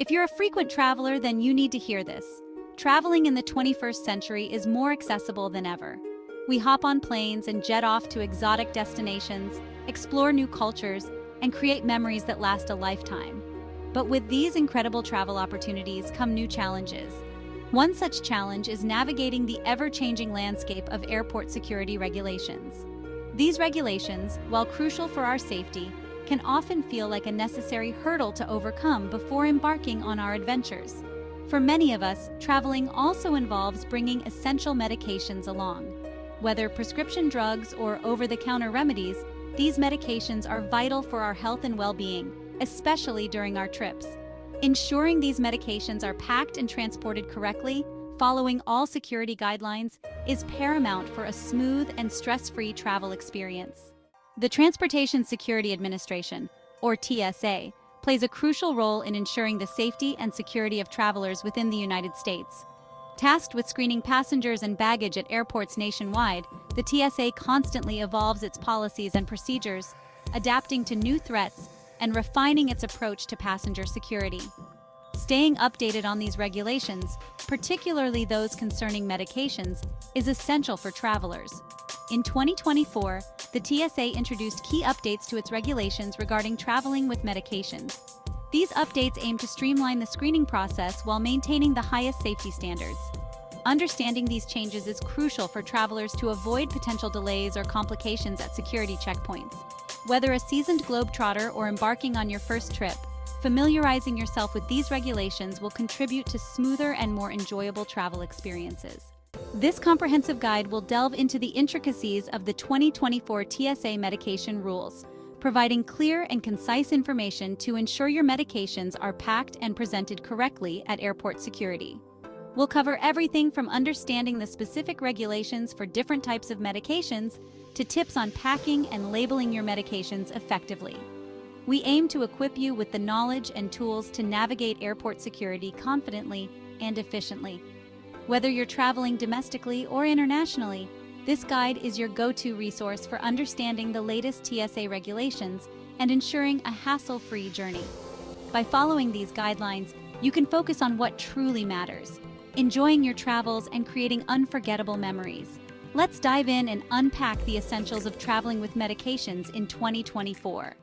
If you're a frequent traveler, then you need to hear this. Traveling in the 21st century is more accessible than ever. We hop on planes and jet off to exotic destinations, explore new cultures, and create memories that last a lifetime. But with these incredible travel opportunities come new challenges. One such challenge is navigating the ever-changing landscape of airport security regulations. These regulations, while crucial for our safety, can often feel like a necessary hurdle to overcome before embarking on our adventures. For many of us, traveling also involves bringing essential medications along. Whether prescription drugs or over-the-counter remedies, these medications are vital for our health and well-being, especially during our trips. Ensuring these medications are packed and transported correctly, following all security guidelines, is paramount for a smooth and stress-free travel experience. The Transportation Security Administration, or TSA, plays a crucial role in ensuring the safety and security of travelers within the United States. Tasked with screening passengers and baggage at airports nationwide, the TSA constantly evolves its policies and procedures, adapting to new threats and refining its approach to passenger security. Staying updated on these regulations, particularly those concerning medications, is essential for travelers. In 2024, the TSA introduced key updates to its regulations regarding traveling with medications. These updates aim to streamline the screening process while maintaining the highest safety standards. Understanding these changes is crucial for travelers to avoid potential delays or complications at security checkpoints. Whether a seasoned globetrotter or embarking on your first trip, familiarizing yourself with these regulations will contribute to smoother and more enjoyable travel experiences. This comprehensive guide will delve into the intricacies of the 2024 TSA medication rules, providing clear and concise information to ensure your medications are packed and presented correctly at airport security. We'll cover everything from understanding the specific regulations for different types of medications to tips on packing and labeling your medications effectively. We aim to equip you with the knowledge and tools to navigate airport security confidently and efficiently. Whether you're traveling domestically or internationally, this guide is your go-to resource for understanding the latest TSA regulations and ensuring a hassle-free journey. By following these guidelines, you can focus on what truly matters, enjoying your travels and creating unforgettable memories. Let's dive in and unpack the essentials of traveling with medications in 2024.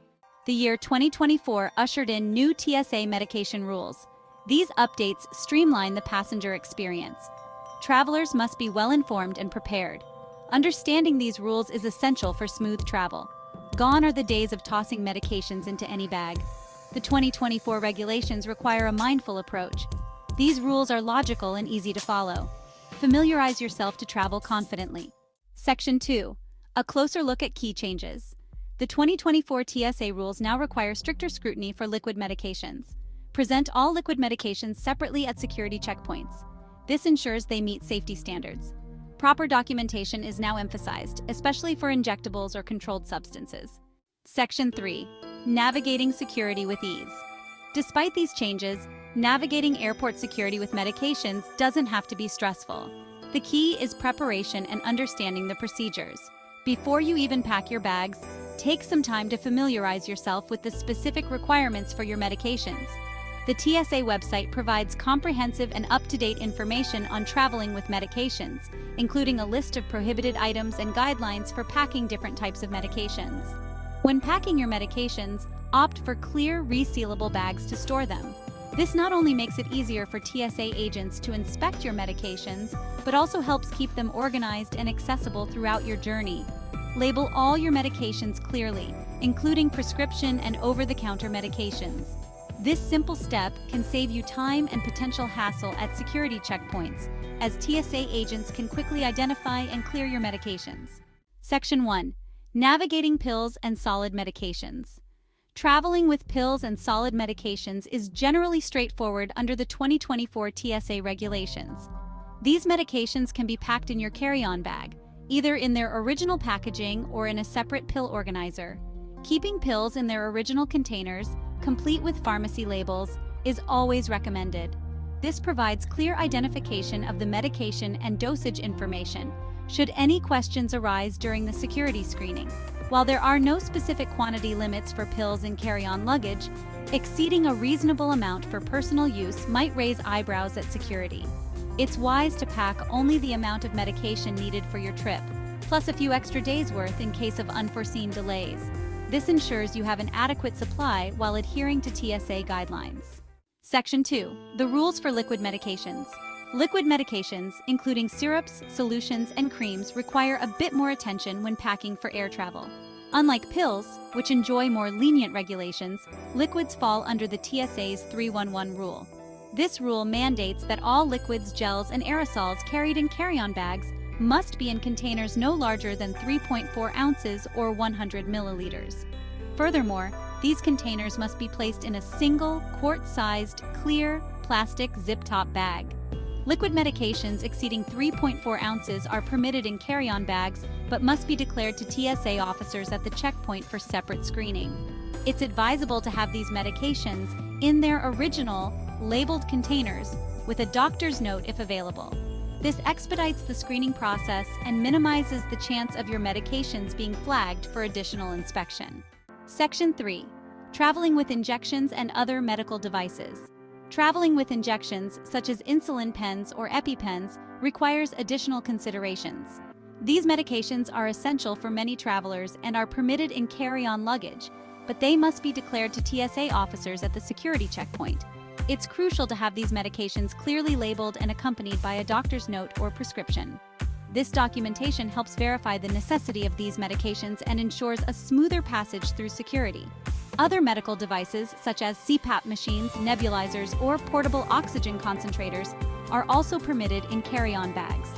The year 2024 ushered in new TSA medication rules. These updates streamline the passenger experience. Travelers must be well-informed and prepared. Understanding these rules is essential for smooth travel. Gone are the days of tossing medications into any bag. The 2024 regulations require a mindful approach. These rules are logical and easy to follow. Familiarize yourself to travel confidently. Section 2. A closer look at key changes. The 2024 TSA rules now require stricter scrutiny for liquid medications. Present all liquid medications separately at security checkpoints. This ensures they meet safety standards. Proper documentation is now emphasized, especially for injectables or controlled substances. Section 3. Navigating security with ease. Despite these changes, navigating airport security with medications doesn't have to be stressful. The key is preparation and understanding the procedures. Before you even pack your bags, take some time to familiarize yourself with the specific requirements for your medications. The TSA website provides comprehensive and up-to-date information on traveling with medications, including a list of prohibited items and guidelines for packing different types of medications. When packing your medications, opt for clear, resealable bags to store them. This not only makes it easier for TSA agents to inspect your medications, but also helps keep them organized and accessible throughout your journey. Label all your medications clearly, including prescription and over-the-counter medications. This simple step can save you time and potential hassle at security checkpoints, as TSA agents can quickly identify and clear your medications. Section 1. Navigating pills and solid medications. Traveling with pills and solid medications is generally straightforward under the 2024 TSA regulations. These medications can be packed in your carry-on bag, either in their original packaging or in a separate pill organizer. Keeping pills in their original containers, complete with pharmacy labels, is always recommended. This provides clear identification of the medication and dosage information, should any questions arise during the security screening. While there are no specific quantity limits for pills in carry-on luggage, exceeding a reasonable amount for personal use might raise eyebrows at security. It's wise to pack only the amount of medication needed for your trip, plus a few extra days' worth in case of unforeseen delays. This ensures you have an adequate supply while adhering to TSA guidelines. Section 2. The rules for liquid medications. Liquid medications, including syrups, solutions, and creams, require a bit more attention when packing for air travel. Unlike pills, which enjoy more lenient regulations, liquids fall under the TSA's 311 rule. This rule mandates that all liquids, gels, and aerosols carried in carry-on bags must be in containers no larger than 3.4 ounces or 100 milliliters. Furthermore, these containers must be placed in a single, quart-sized, clear, plastic zip-top bag. Liquid medications exceeding 3.4 ounces are permitted in carry-on bags but must be declared to TSA officers at the checkpoint for separate screening. It's advisable to have these medications in their original, labeled containers with a doctor's note if available. This expedites the screening process and minimizes the chance of your medications being flagged for additional inspection. Section 3. Traveling with injections and other medical devices. Traveling with injections, such as insulin pens or EpiPens, requires additional considerations. These medications are essential for many travelers and are permitted in carry-on luggage, but they must be declared to TSA officers at the security checkpoint. It's crucial to have these medications clearly labeled and accompanied by a doctor's note or prescription. This documentation helps verify the necessity of these medications and ensures a smoother passage through security. Other medical devices, such as CPAP machines, nebulizers, or portable oxygen concentrators, are also permitted in carry-on bags.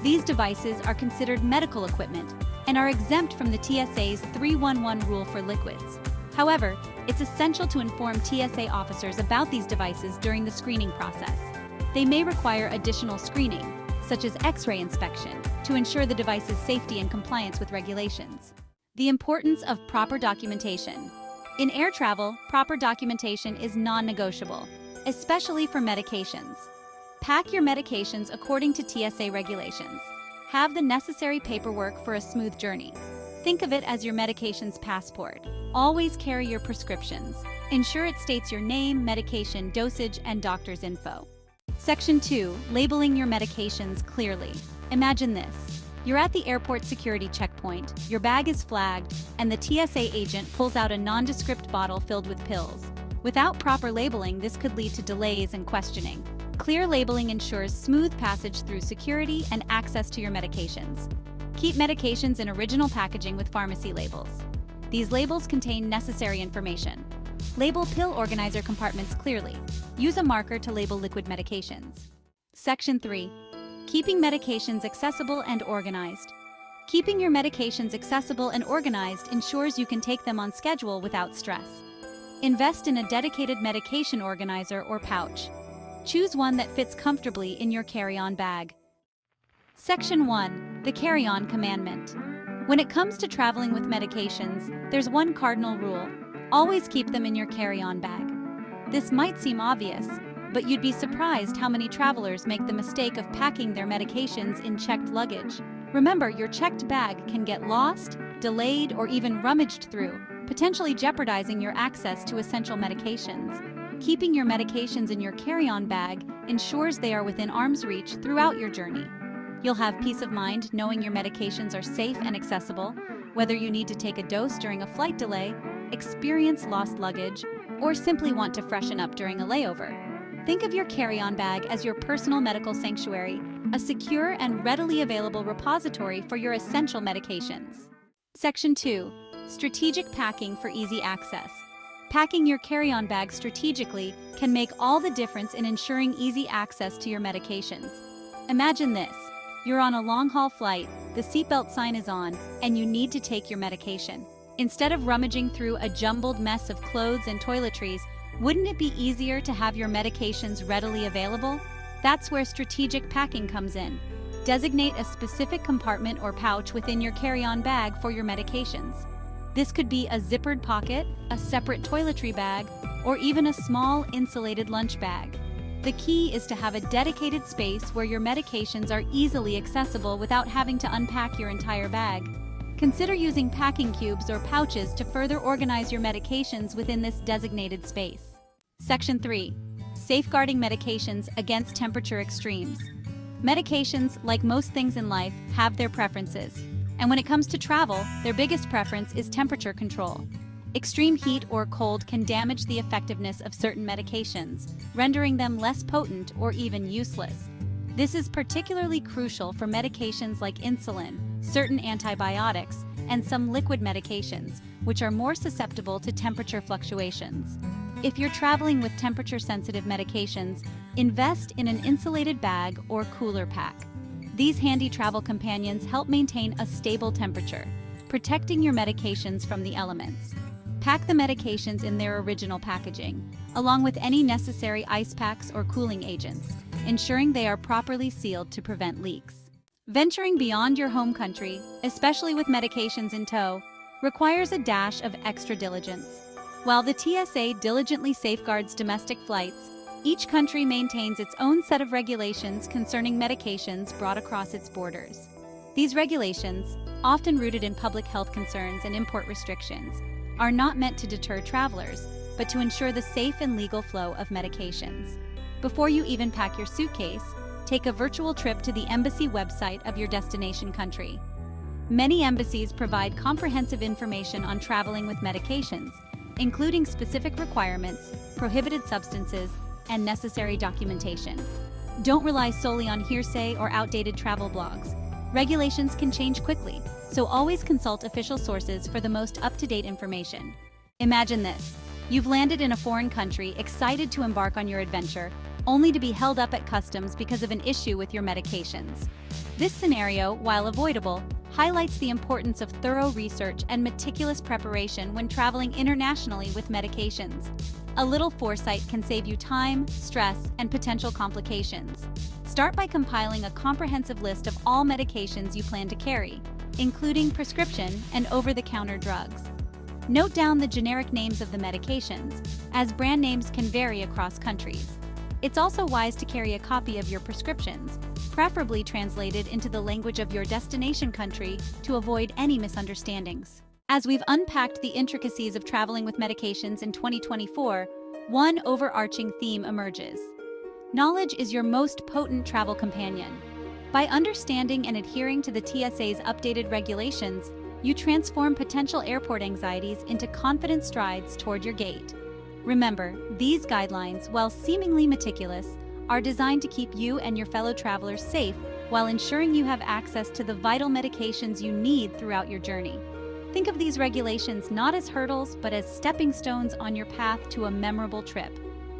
These devices are considered medical equipment and are exempt from the TSA's 311 rule for liquids. However, it's essential to inform TSA officers about these devices during the screening process. They may require additional screening, such as X-ray inspection, to ensure the device's safety and compliance with regulations. The importance of proper documentation. In air travel, proper documentation is non-negotiable, especially for medications. Pack your medications according to TSA regulations. Have the necessary paperwork for a smooth journey. Think of it as your medication's passport. Always carry your prescriptions. Ensure it states your name, medication, dosage, and doctor's info. Section 2. Labeling your medications clearly. Imagine this. You're at the airport security checkpoint, your bag is flagged, and the TSA agent pulls out a nondescript bottle filled with pills. Without proper labeling, this could lead to delays and questioning. Clear labeling ensures smooth passage through security and access to your medications. Keep medications in original packaging with pharmacy labels. These labels contain necessary information. Label pill organizer compartments clearly. Use a marker to label liquid medications. Section 3. Keeping medications accessible and organized. Keeping your medications accessible and organized ensures you can take them on schedule without stress. Invest in a dedicated medication organizer or pouch. Choose one that fits comfortably in your carry-on bag. Section 1. The Carry-On Commandment. When it comes to traveling with medications, there's one cardinal rule. Always keep them in your carry-on bag. This might seem obvious, but you'd be surprised how many travelers make the mistake of packing their medications in checked luggage. Remember, your checked bag can get lost, delayed, or even rummaged through, potentially jeopardizing your access to essential medications. Keeping your medications in your carry-on bag ensures they are within arm's reach throughout your journey. You'll have peace of mind knowing your medications are safe and accessible, whether you need to take a dose during a flight delay, experience lost luggage, or simply want to freshen up during a layover. Think of your carry-on bag as your personal medical sanctuary, a secure and readily available repository for your essential medications. Section 2. Strategic packing for easy access. Packing your carry-on bag strategically can make all the difference in ensuring easy access to your medications. Imagine this. You're on a long-haul flight, the seatbelt sign is on, and you need to take your medication. Instead of rummaging through a jumbled mess of clothes and toiletries, wouldn't it be easier to have your medications readily available? That's where strategic packing comes in. Designate a specific compartment or pouch within your carry-on bag for your medications. This could be a zippered pocket, a separate toiletry bag, or even a small insulated lunch bag. The key is to have a dedicated space where your medications are easily accessible without having to unpack your entire bag. Consider using packing cubes or pouches to further organize your medications within this designated space. Section 3. Safeguarding medications against temperature extremes. Medications, like most things in life, have their preferences. And when it comes to travel, their biggest preference is temperature control. Extreme heat or cold can damage the effectiveness of certain medications, rendering them less potent or even useless. This is particularly crucial for medications like insulin, certain antibiotics, and some liquid medications, which are more susceptible to temperature fluctuations. If you're traveling with temperature-sensitive medications, invest in an insulated bag or cooler pack. These handy travel companions help maintain a stable temperature, protecting your medications from the elements. Pack the medications in their original packaging, along with any necessary ice packs or cooling agents, ensuring they are properly sealed to prevent leaks. Venturing beyond your home country, especially with medications in tow, requires a dash of extra diligence. While the TSA diligently safeguards domestic flights, each country maintains its own set of regulations concerning medications brought across its borders. These regulations, often rooted in public health concerns and import restrictions, are not meant to deter travelers, but to ensure the safe and legal flow of medications. Before you even pack your suitcase, take a virtual trip to the embassy website of your destination country. Many embassies provide comprehensive information on traveling with medications, including specific requirements, prohibited substances, and necessary documentation. Don't rely solely on hearsay or outdated travel blogs. Regulations can change quickly, so always consult official sources for the most up-to-date information. Imagine this. You've landed in a foreign country, excited to embark on your adventure, only to be held up at customs because of an issue with your medications. This scenario, while avoidable, highlights the importance of thorough research and meticulous preparation when traveling internationally with medications. A little foresight can save you time, stress, and potential complications. Start by compiling a comprehensive list of all medications you plan to carry, including prescription and over-the-counter drugs. Note down the generic names of the medications, as brand names can vary across countries. It's also wise to carry a copy of your prescriptions, preferably translated into the language of your destination country to avoid any misunderstandings. As we've unpacked the intricacies of traveling with medications in 2024, one overarching theme emerges. Knowledge is your most potent travel companion. By understanding and adhering to the TSA's updated regulations, you transform potential airport anxieties into confident strides toward your gate. Remember, these guidelines, while seemingly meticulous, are designed to keep you and your fellow travelers safe while ensuring you have access to the vital medications you need throughout your journey. Think of these regulations not as hurdles, but as stepping stones on your path to a memorable trip.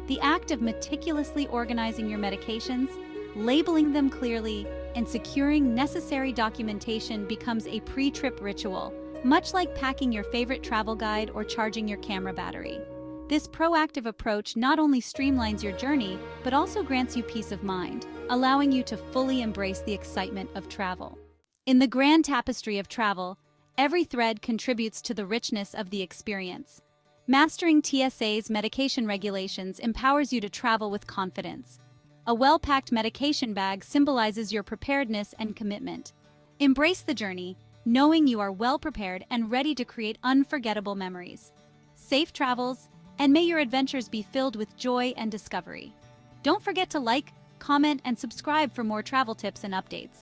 The act of meticulously organizing your medications, labeling them clearly, and securing necessary documentation becomes a pre-trip ritual, much like packing your favorite travel guide or charging your camera battery. This proactive approach not only streamlines your journey, but also grants you peace of mind, allowing you to fully embrace the excitement of travel. In the grand tapestry of travel, every thread contributes to the richness of the experience. Mastering TSA's medication regulations empowers you to travel with confidence. A well-packed medication bag symbolizes your preparedness and commitment. Embrace the journey, knowing you are well prepared and ready to create unforgettable memories. Safe travels, and may your adventures be filled with joy and discovery. Don't forget to like, comment, and subscribe for more travel tips and updates.